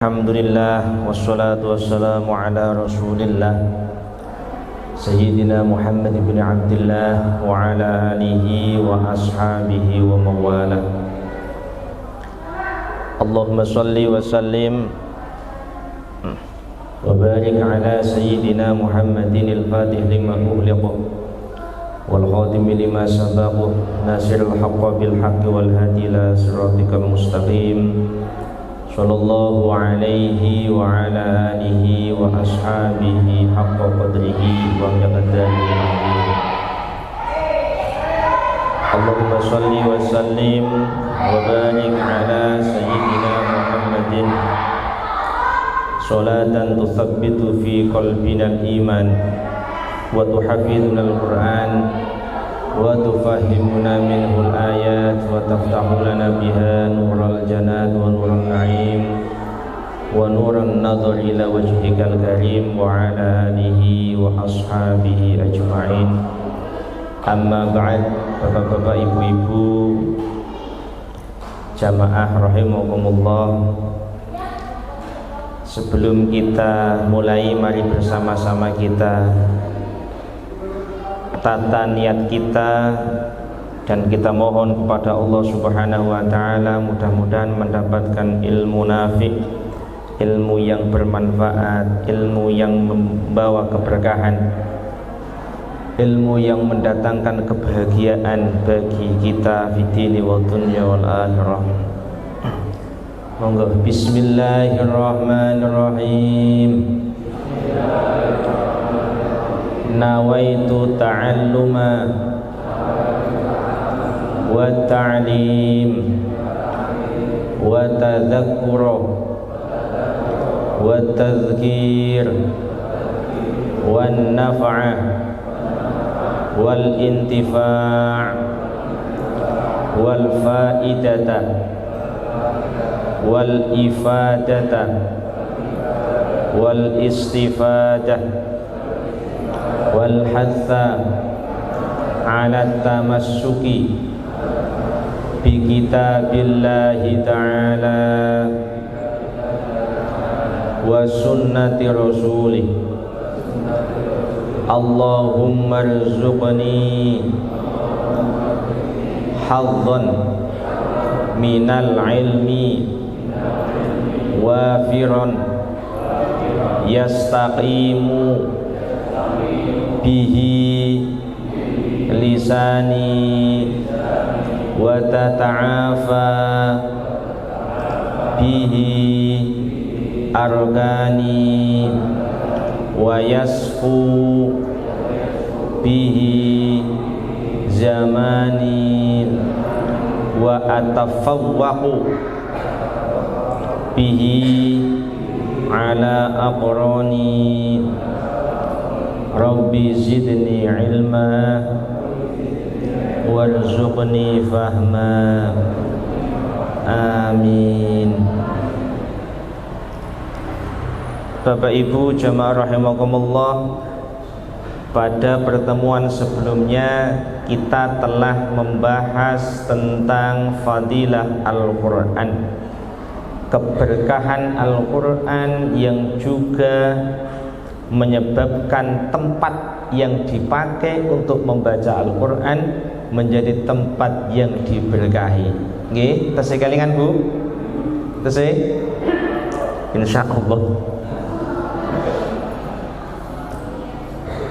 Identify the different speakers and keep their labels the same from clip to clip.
Speaker 1: Alhamdulillah wassalatu wassalamu ala rasulillah Sayyidina Muhammad ibn Abdillah wa ala alihi wa ashabihi wa mawala. Allahumma salli wa sallim wa barik ala Sayyidina Muhammadin al-fatih lima ughliqa wal khatimi lima sabaqa nasirul haqqa bil haqqi wal hadi ila siratikal mustaqim sallallahu alaihi wa ala alihi wa ashabihi haqqa qadrihi wa miqdarihi azim. Allahumma salli wa sallim wa barik ala sayyidina Muhammadin salatan tuthabbitu fi qalbina al-iman wa tuhafidhuna al-Qur'an wa tufahhimuna minhu al-ayat wa taftahu lana biha nural janat wa nural na'im wa nuran nadhar ila wajhikal karim wa ala alihi wa ashabihi ajma'in. Amma ba'd. Bapak-bapak, ibu-ibu, jamaah rahimakumullah, sebelum kita mulai, mari bersama-sama kita tata niat kita dan kita mohon kepada Allah Subhanahu wa taala mudah-mudahan mendapatkan ilmu nafi', ilmu yang bermanfaat, ilmu yang membawa keberkahan, ilmu yang mendatangkan kebahagiaan bagi kita fi dini wa dunya wal akhirah. Monggo bismillahirrahmanirrahim. Nawaitu ta'alluma wa ta'lim wa tadhakkura wa tadhkir wa naf'a wal intifa' wal fa'idata wal ifadata wal istifadah wal hatha ala tamassuki bi kitabillahi ta'ala wa sunnati rasulih. Allahumma rzuqni haddan minal ilmi wafiran yastaqimu bihi lisani wa tata'afa bihi argani wa yasfu bihi zamani wa atafawwaqu bihi ala aqrani. Rabbi zidni ilma warzuqni fahma. Amin. Bapak Ibu jamaah rahimakumullah, pada pertemuan sebelumnya kita telah membahas tentang fadilah Al-Quran, keberkahan Al-Quran yang juga menyebabkan tempat yang dipakai untuk membaca Al-Quran menjadi tempat yang diberkahi. Nggih, tesih kelingan Bu? Tesih? Insyaallah.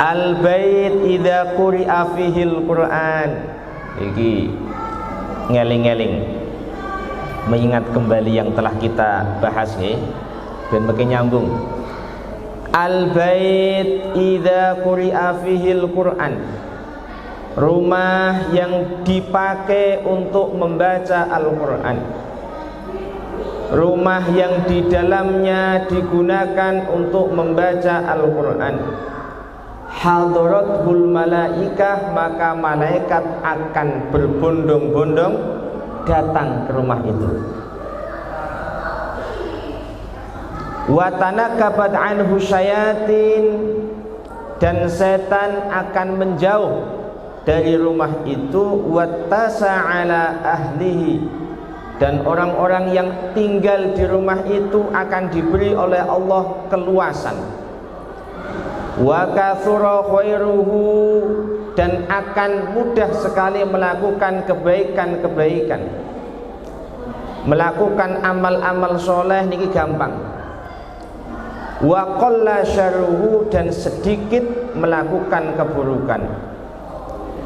Speaker 1: Al-bait idza quri'a fihil Qur'an. Iki ngeling-ngeling, mengingat kembali yang telah kita bahas nggih, ben makin nyambung. Al-bait idza quri'a fihil Qur'an, rumah yang dipakai untuk membaca Al-Qur'an, rumah yang di dalamnya digunakan untuk membaca Al-Qur'an. Hadaratul malaikah, maka malaikat akan berbondong-bondong datang ke rumah itu. Wa tanakabat anhu syayatin, dan setan akan menjauh dari rumah itu. Wattasa ala ahlihi, dan orang-orang yang tinggal di rumah itu akan diberi oleh Allah keluasan. Wa katsura khairuhu, dan akan mudah sekali melakukan kebaikan-kebaikan, melakukan amal-amal soleh niki gampang. Wa qalla syarruhu, dan sedikit melakukan keburukan.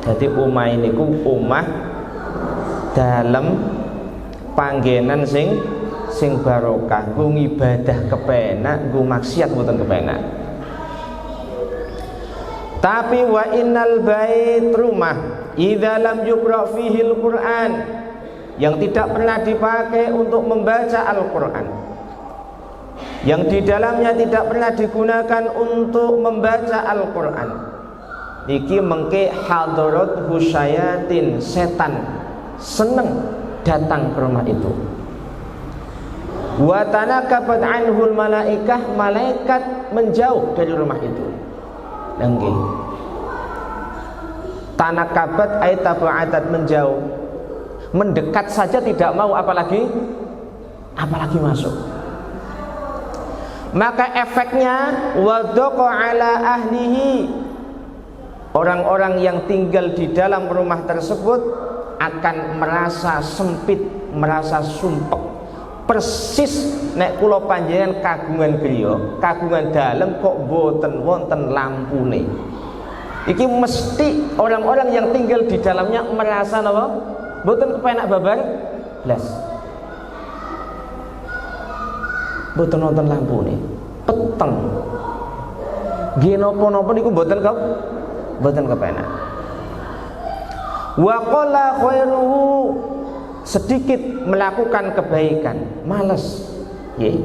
Speaker 1: Jadi omah niku omah dalam panggenan sing barokah, nggo ibadah kepenak, nggo maksiat mboten kepenak. Tapi wa innal bait, rumah, idza lam yuqra fihi al-Qur'an, yang tidak pernah dipakai untuk membaca Al-Qur'an, yang di dalamnya tidak pernah digunakan untuk membaca Al-Qur'an, iki mengke hadarat husyayatin, setan seneng datang ke rumah itu. Wa tanakabat anhul malaikah, malaikat menjauh dari rumah itu. Nggih. Tanakabat ay tabu'adat, menjauh, mendekat saja tidak mau, apalagi masuk. Maka efeknya wadhaqa ala ahlihi, orang-orang yang tinggal di dalam rumah tersebut akan merasa sempit, merasa sumpek. Persis nek kula panjenengan kagungan griya, kagungan dalem kok boten wonten lampune. Iki mesti orang-orang yang tinggal di dalamnya merasa napa? Boten kepenak babar blas. Boten wonten lampune. Peteng. Nggih napa-napa niku boten kepenak. Wa qala khairuhu, sedikit melakukan kebaikan, males,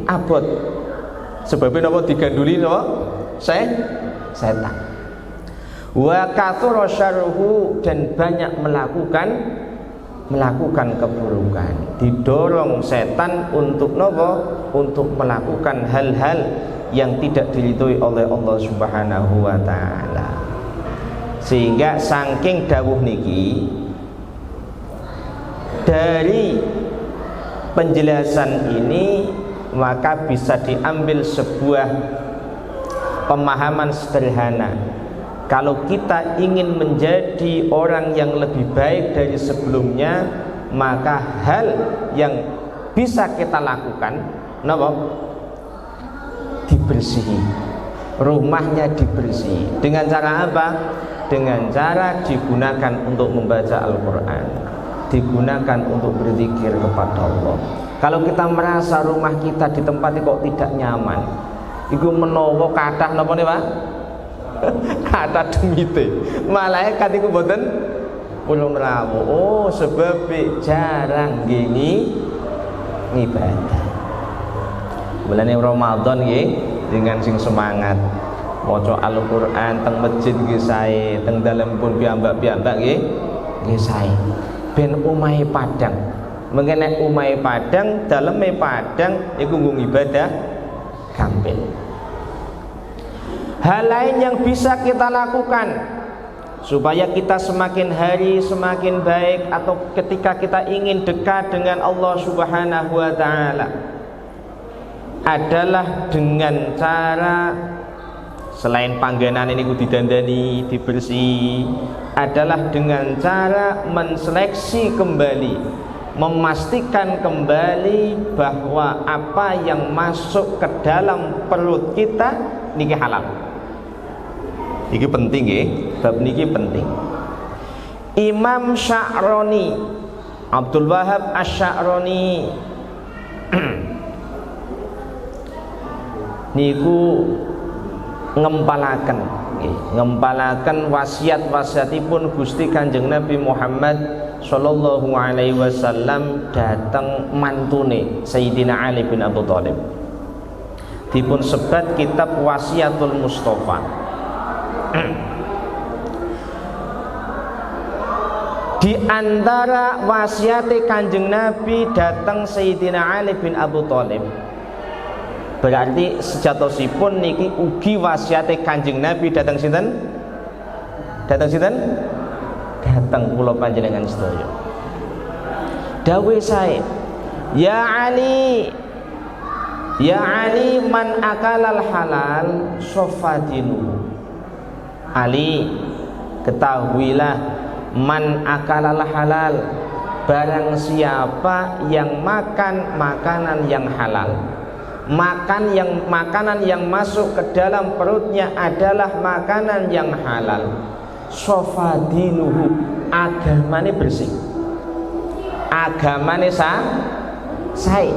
Speaker 1: abot. Sebabnya napa diganduli napa? Setan. Wa katsura syarruhu, dan banyak melakukan keburukan, didorong setan untuk napa? Untuk melakukan hal-hal yang tidak diridhoi oleh Allah Subhanahu wa taala. Sehingga saking dawuh niki, dari penjelasan ini maka bisa diambil sebuah pemahaman sederhana. Kalau kita ingin menjadi orang yang lebih baik dari sebelumnya, maka hal yang bisa kita lakukan napa? Dibersihi, rumahnya dibersihi. Dengan cara apa? Dengan cara digunakan untuk membaca Al-Quran, digunakan untuk berzikir kepada Allah. Kalau kita merasa rumah kita ditempati kok tidak nyaman, iku menawa kathah napa nih Pak? Kathah demite. Malaikat iku mboten ulun rawuh. Oh, sebab jarang gini ibadah. Bulan Ramadan nggih dengan sing semangat maca Al-Qur'an teng masjid nggih sae, teng dalem pun piyambak-piyambak nggih sae. Ben omahe padang. Mengene omahe padang, daleme padang iku nggo ibadah gampil. Hal lain yang bisa kita lakukan supaya kita semakin hari semakin baik, atau ketika kita ingin dekat dengan Allah Subhanahu wa taala, adalah dengan cara selain panggenan ini didandani, dibersih, adalah dengan cara menseleksi kembali, memastikan kembali bahwa apa yang masuk ke dalam perut kita niki halal. Niki penting nggih, bab niki penting. Imam Sya'rani, Abdul Wahab Asy-Sya'rani niku ngempalaken wasiat-wasiatipun Gusti Kanjeng Nabi Muhammad sallallahu alaihi wasallam dhateng mantune Sayyidina Ali bin Abi Thalib. Dipun sebat kitab Wasiatul Mustafa. Di antara wasiate Kanjeng Nabi dhateng Sayyidina Ali bin Abi Thalib, berarti sejatosipun niki ugi wasiate Kanjeng Nabi datang sinten? Datang sinten? Datang kula panjenengan sedaya. Dawuh sae, Ya Ali, ya Ali, man akalal halal sofadinu. Ali, ketahuilah, man akalal halal, barang siapa yang makan makanan yang halal, makanan yang masuk ke dalam perutnya adalah makanan yang halal, sofadinuhu, agamane bersih, agamane sae.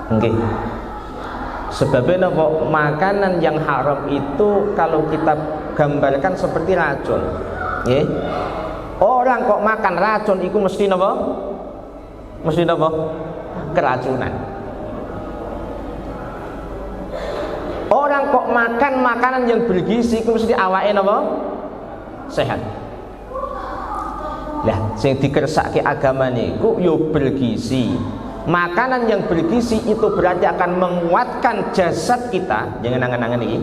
Speaker 1: Nggih. Sebabnya kok makanan yang haram itu kalau kita gambarkan seperti racun. Nggih. Orang kok makan racun itu mesti napa? Mesti napa? Keracunan. Orang kok makan makanan yang bergizi itu mesti awake napa? Sehat. Lah sing dikersake agama niku yo bergizi. Makanan yang bergizi itu berarti akan menguatkan jasad kita. Jangan angan-angan ini.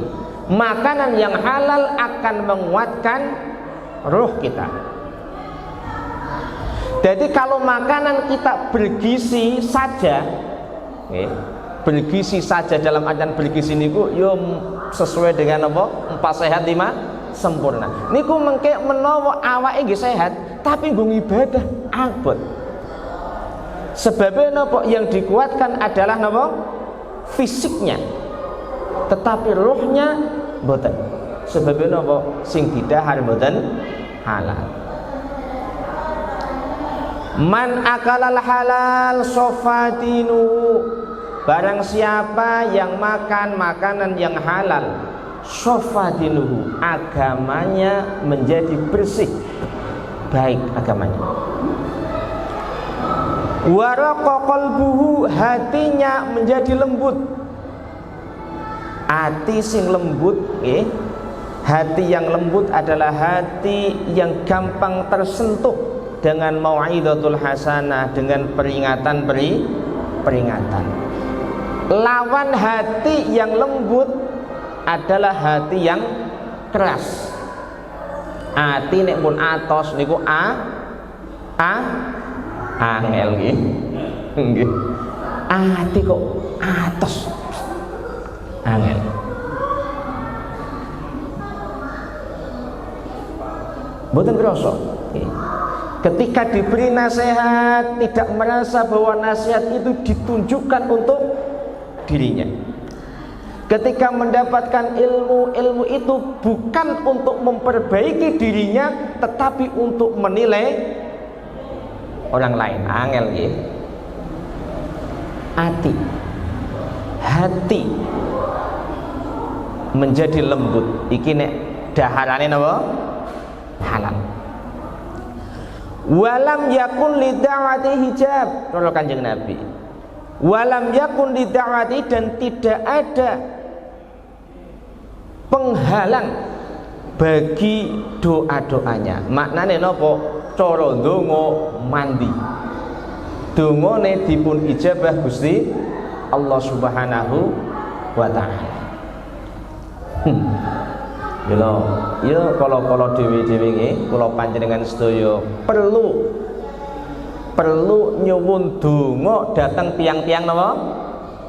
Speaker 1: Makanan yang halal akan menguatkan ruh kita. Jadi kalau makanan kita bergizi saja, bergizi saja dalam artian bergizi niku yo sesuai dengan apa? 4 sehat 5 sempurna. Niku mengke menawa awake nggih sehat, tapi nggo ibadah abot. Sebabnya napa yang dikuatkan adalah napa? Fisiknya. Tetapi ruhnya mboten. Sebabnya napa? Sing didahar mboten halal. Man akalal halal sofadinu, barang siapa yang makan makanan yang halal, sofadinuhu, agamanya menjadi bersih, baik agamanya. Waraqa qalbuhu, hatinya menjadi lembut. Hati sing lembut, hati yang lembut adalah hati yang gampang tersentuh dengan mau'izatul hasanah, dengan peringatan. Lawan hati yang lembut adalah hati yang keras. Hati nek pun atos niku angel nggih. Ati kok atos. Angel. Mboten krasa. Ketika diberi nasihat tidak merasa bahwa nasihat itu ditunjukkan untuk dirinya. Ketika mendapatkan ilmu itu bukan untuk memperbaiki dirinya, tetapi untuk menilai orang lain. Angel nggih. Hati menjadi lembut. Iki nek daharane napa? Halal. Walam yakun li da'wati hijab, kalau Kanjeng Nabi. Walam yakun li da'wati, dan tidak ada penghalang bagi doa-doanya. Maknane napa? Cara ndonga mandi. Dongane dipun ijabah Gusti Allah Subhanahu wa taala. Ya kalau dewi-dewi nggih kula panjenengan sedaya perlu nyuwun donga dhateng tiang-tiang napa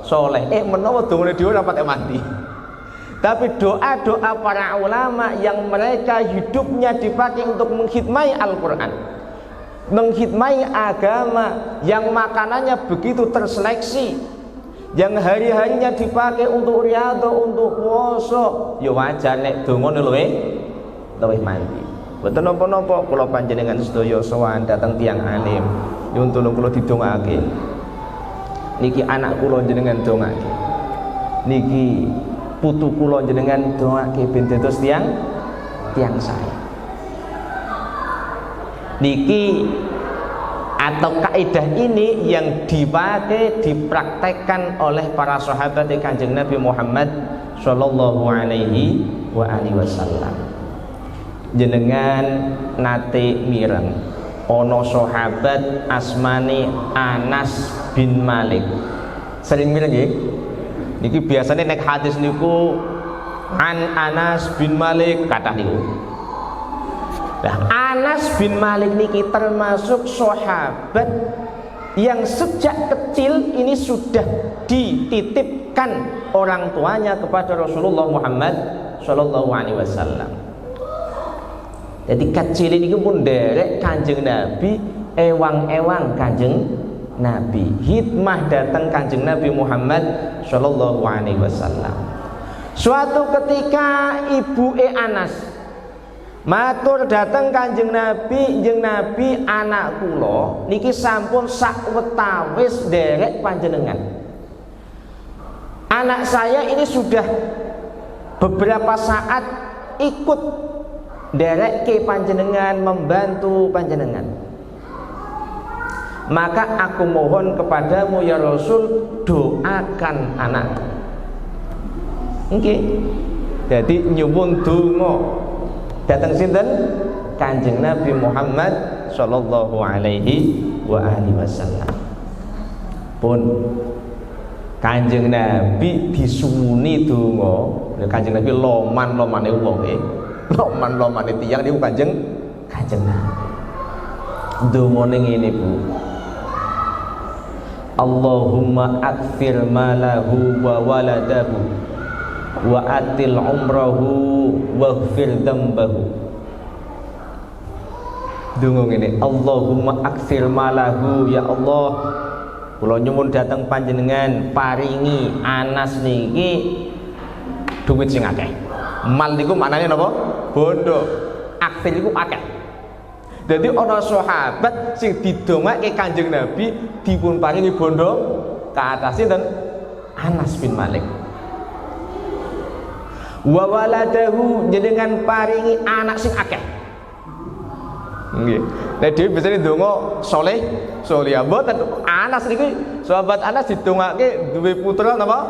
Speaker 1: saleh. Menawa dongane dhewe ora patek mati. Tapi doa-doa para ulama yang mereka hidupnya dipakai untuk mengkhidmati Al-Qur'an, mengkhidmati agama, yang makanannya begitu terseleksi, yang hari-harinya dipakai untuk riyadhah, untuk puasa, ya wajar nek dongane luwih mandi. Mboten napa-napa kula panjenengan sedaya sowan dhateng tiyang alim, nyuwun tulung kula didongake. Niki anak kula jenengan dongake. Niki putu kula jenengan dongake ben dados tiyang saya. Niki atau kaidah ini yang dipakai, dipraktekkan oleh para sahabat Kanjeng Nabi Muhammad sallallahu alaihi wasallam. Jenengan nate mireng ana sahabat asmane Anas bin Malik. Sering mireng nggih? Niki biasanya nek hadis niku an Anas bin Malik kathah niku. Nah, Anas bin Malik niki termasuk sahabat yang sejak kecil ini sudah dititipkan orang tuanya kepada Rasulullah Muhammad Shallallahu Alaihi Wasallam. Jadi kecil ini pun derek Kanjeng Nabi, ewang-ewang Kanjeng Nabi, hikmah datang Kanjeng Nabi Muhammad Shallallahu Alaihi Wasallam. Suatu ketika ibu Anas matur datang Kanjeng Nabi, Kanjeng Nabi, anak kula niki sampun sakwetawis derek panjenengan. Anak saya ini sudah beberapa saat ikut derek ke panjenengan, membantu panjenengan. Maka aku mohon kepadamu ya Rasul, doakan anak. Nggih. Jadi nyuwun donga datang sinten? Kanjeng Nabi Muhammad sallallahu alaihi wa alihi wasallam. Pun Kanjeng Nabi disuwuni donga, Kanjeng Nabi loman-lomane wong loman-lomane tiyang niku Kanjeng Nabi. Dongane ngene, Bu. Allahumma akfir malahu wa waladahu wa atil umrahu waghfir dambahu. Donga ngene, Allahumma akfir malahu, ya Allah, kula nyuwun dhateng panjenengan paringi Anas niki duit sing akeh. Mal niku maknane napa? Bondo. Akfir iku akeh. Dadi ana sahabat sing didongake Kanjeng Nabi dipun paringi bondo kathah sinten? Anas bin Malik. Wa waladahu, jenengan paringi anak sing akeh. Nggih. Nek dhewe biasane ndonga saleh, salihah mboten. Anas niki sahabat Anas didongake duwe putra napa?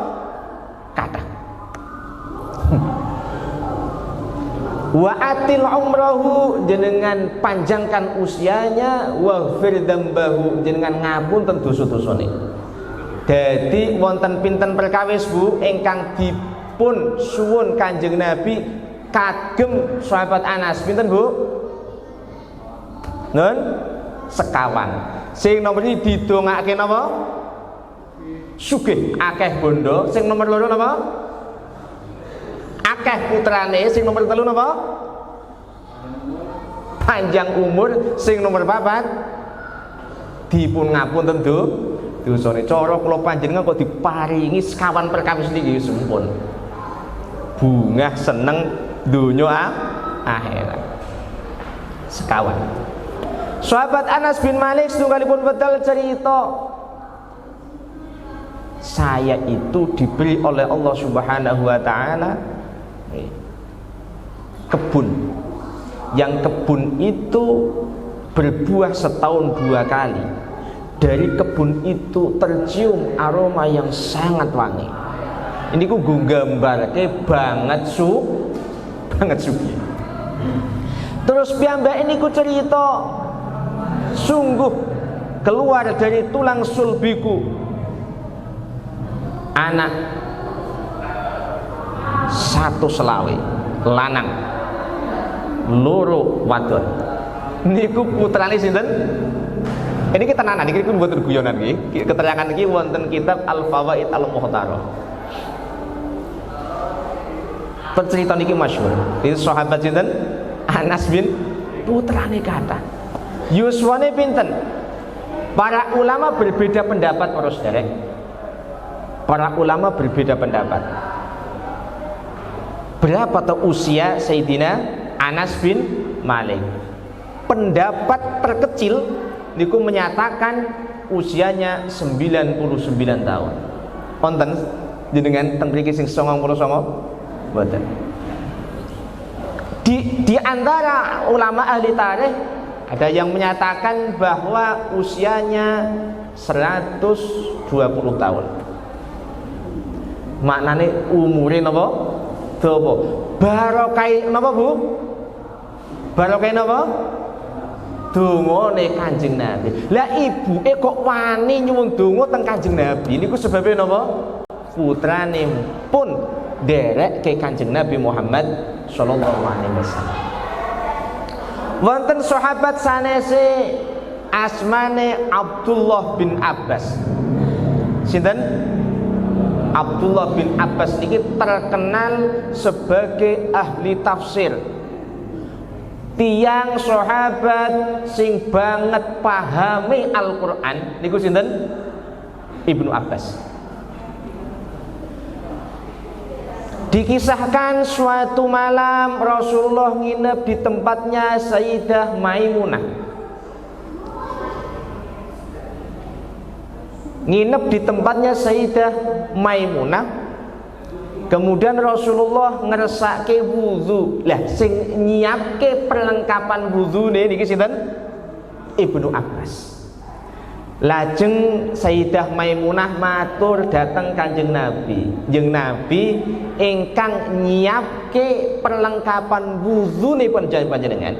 Speaker 1: Kathah. Wa atil umrahu, jenengan panjangkan usianya, wa fir dambahu, jenengan ngapunten dosa-dosane. Dadi wonten pinten perkawis, Bu, ingkang dipun suwun Kanjeng Nabi kagem sahabat Anas, pinten, Bu? Nun sekawan. Sing nomor iki didongake napa? Sugih, akeh bondo. Sing nomor loro napa? Akeh putrane. Sing nomor telu napa? Panjang umur. Sing nomor papat dipun ngapunten dosane. Cara kula panjenengan kok diparingi sekawan perkawis niki sampun. Bungah seneng donya akhirat. Sekawan. Sahabat Anas bin Malik setunggalipun betul cerita, saya itu diberi oleh Allah Subhanahu wa taala kebun. Yang kebun itu berbuah setahun 2 kali. Dari kebun itu tercium aroma yang sangat wangi. Ini ku nggambarke banget sugi. Terus piyambake niku cerita, sungguh keluar dari tulang sulbiku anak 1 selawe lanang, loro wadon. Niku putrane sinten? Ini kita tenanan, ini pun mboten guyonan iki. Keterangan iki wonten kitab Al-Fawaid Al-Mukhtarah. Cerita niki masyhur. Itu sahabat sinten? Anas bin, putrane kathah. Yuswane pinten? Para ulama berbeda pendapat, para saudara. Para ulama berbeda pendapat. Berapa tuh usia Sayyidina Anas bin Malik? Pendapat terkecil niku menyatakan usianya 99 tahun. Wonten jenengan teng mriki sing 99? Mboten. Di antara ulama ahli tarikh ada yang menyatakan bahwa usianya 120 tahun. Maknane umure napa? Dawa. Barokah napa, Bu? Barokah napa? Dongane Kanjeng Nabi. Lah ibuke kok wani nyuwun donga teng Kanjeng Nabi niku sebabe napa? Putrane pun derek ke Kanjeng Nabi Muhammad sallallahu alaihi wasallam.
Speaker 2: Wonten sahabat sanese asmane Abdullah bin Abbas. Sinten? Abdullah bin Abbas ini terkenal sebagai ahli tafsir. Tiang sahabat sing banget pahami Al-Qur'an niku sinten? Ibnu Abbas. Dikisahkan suatu malam Rasulullah nginep di tempatnya Sayyidah Maimunah. Nginep di tempatnya Sayyidah Maimunah. Kemudian Rasulullah ngeresake wudu. Lah sing nyiapke perlengkapan wudune niki sinten? Ibnu Abbas. Lajeng Sayyidah Maimunah matur dateng Kanjeng Nabi. Jeung Nabi ingkang nyiapke perlengkapan wudunipun panjenengan.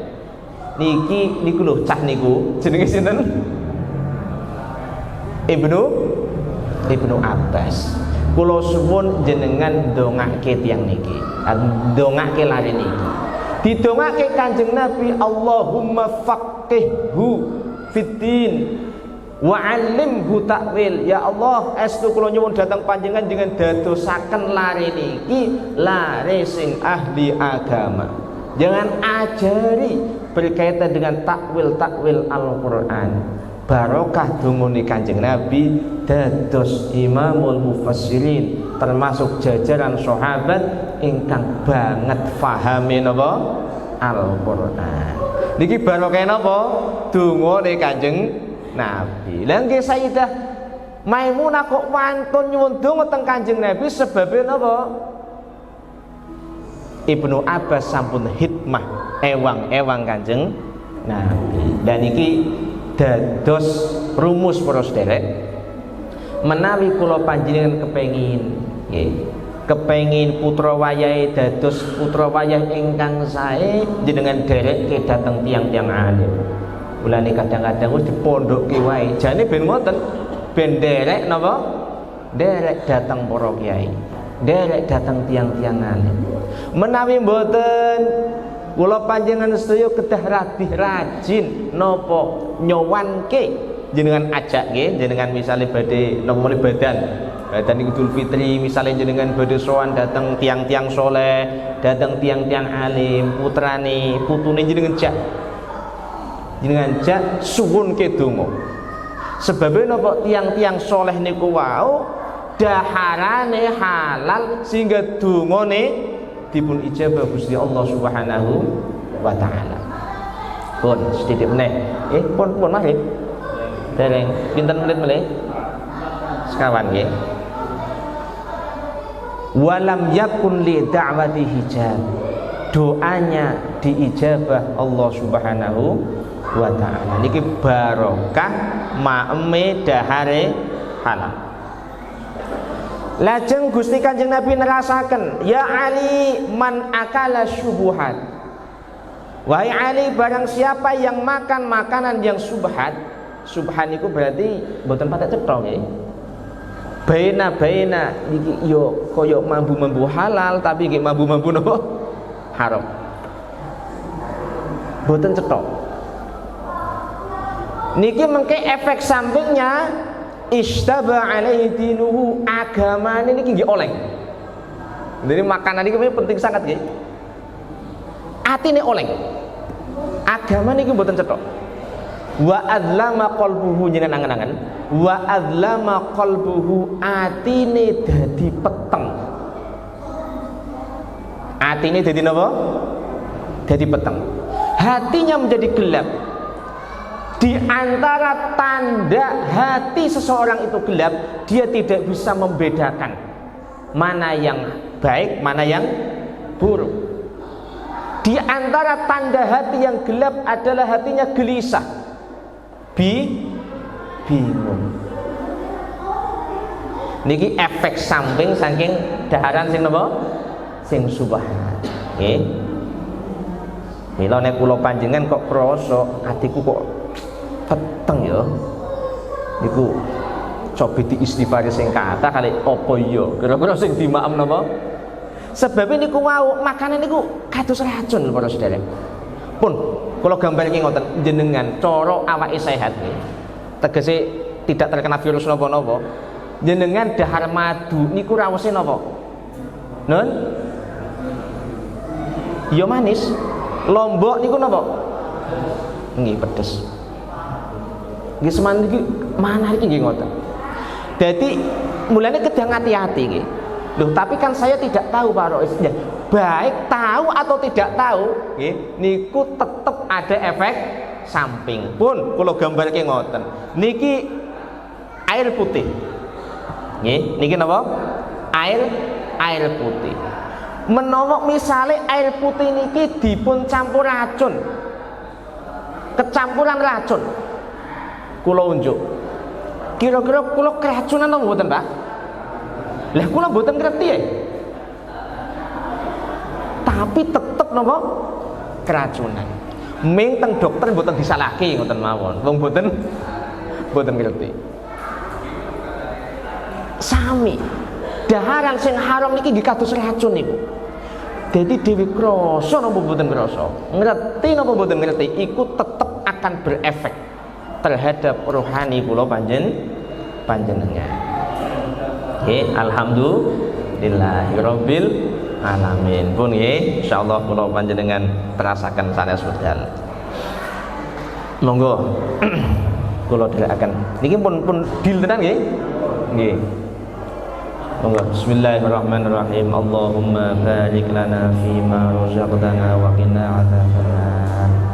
Speaker 2: Niku lho cah niku jenenge sinten? Ibnu Abbas. Kula suwun jenengan ndongake tiyang niki. Ndongake lare niki. Didongake Kanjeng Nabi, Allahumma faqihhu fiddin wa 'allimhu ta'wil. Ya Allah, estu kula nyuwun dhateng panjenengan dengan dadosaken lare niki lare sing ahli agama. Jangan ajari berkaitan dengan takwil Al-Qur'an. Barokah dungune Kanjeng Nabi dados imamul mufassirin, termasuk jajaran sahabat ingkang banget pahami napa Al-Qur'an. Niki barokah napa dungane Kanjeng Nabi. Lah nggih Sayyidah Maimunah kok wantun nyuwun donga teng Kanjeng Nabi sebabe napa? Ibnu Abbas sampun hikmah ewang-ewang Kanjeng Nabi. Dan iki dados rumus para sederek menawi kula panjenengan kepengin kepengin putra wayahe dados putra wayah ingkang sae jenengan derekke dhateng tiang-tiang alim. Mulane kadang-kadang wis dipondokke wae jane ben ngoten ben derek napa derek dhateng para kiai, derek dhateng tiang-tiang alim. Menawi mboten kula panjenengan sedaya kedah rajin napa nyowanke jenengan ajak nggih jenengan misale badhe napa badan Idul Fitri misale jenengan badhe sowan dhateng tiang-tiang soleh, dhateng tiang-tiang alim, putrane, putune jenengan jak suwunke donga. Sebabe napa tiang-tiang soleh niku wau daharane halal sehingga dongane dipun ijabah Gusti Allah Subhanahu wa taala. Pun sedikit meneh. Pun mahir. Dereng pinten menit meneh? Sekawan nggih. Walam yakun li da'wati hijab. Doanya diijabah Allah Subhanahu wa taala. Niki barokah maeme dahare halal. Lajeng Gusti Kanjeng Nabi nerasaken, ya Ali man akala syubuhat. Wahai Ali, barang siapa yang makan makanan yang subhat. Subhat itu berarti mboten patek cetha nggih. Baina iki yo kaya mambu-mambu halal tapi nggih mambu-mambu napa haram. Mboten cetha. Niki mengke efek sampingnya istaba alaihi dinuhu, agamane niki nggih oleng. Jadi makanan iki penting sangat nggih. Atine oleng. Agama niki mboten cetha. Wa adzlama qalbuhu jenengan angen-angen. Wa adzlama qalbuhu, atine dadi peteng. Atine dadi napa? Dadi peteng. Hatinya menjadi gelap. Di antara tanda hati seseorang itu gelap, dia tidak bisa membedakan mana yang baik, mana yang buruk. Di antara tanda hati yang gelap adalah hatinya gelisah, bingung. Niki efek samping saking daharan sing napa? Sing subhan. Nggih. Mila nek kula panjenengan kok krasa atiku kok peteng ya niku coba diistighfar sing kathah kali apa iya kira-kira sing dimaem napa sebab niku wau makanan niku kados racun para sedherek Pun kula gambarke ngoten, jenengan cara awake sehat nggih. Tegese tidak terkena virus napa-napa. Jenengan dahar madu niku rawose napa? Nun? Ya manis. Lombok niku napa? Nggih pedes. Nggih seman iki manah iki nggih ngoten. Dadi mulane kedang hati-hati nggih. Loh, tapi kan saya tidak tahu Pak Rois. Ya, baik tahu atau tidak tahu, nggih, niku tetep ada efek samping. Pun kula gambarke ngoten. Niki air putih. Nggih, niki napa? Air putih. Menawa misale air putih niki dipun campur racun. Kecampuran racun. Kula unjuk. Kira-kira kula keracunan apa mboten, Pak? Lah kula mboten ngerti ya. Tapi tetep napa? Keracunan. Ming teng dokter mboten disalahke ngoten mawon. Wong mboten ngerti. Sami daharan sing haram niki nggih kados racun niku. Dadi dhewe krasa napa mboten krasa? Ngerti napa mboten ngerti? Iku tetep akan berefek terhadap rohani kula panjenengan. Nggih, alhamdulillahirabbil alamin. Pun nggih, insyaallah kula panjenengan terasaken sanes wekdal. Monggo kula dherekaken. Niki pun deal tenan nggih. Nggih. Monggo bismillahirrahmanirrahim. Allahumma barik lana fima razaqtana wa qina adzabannar.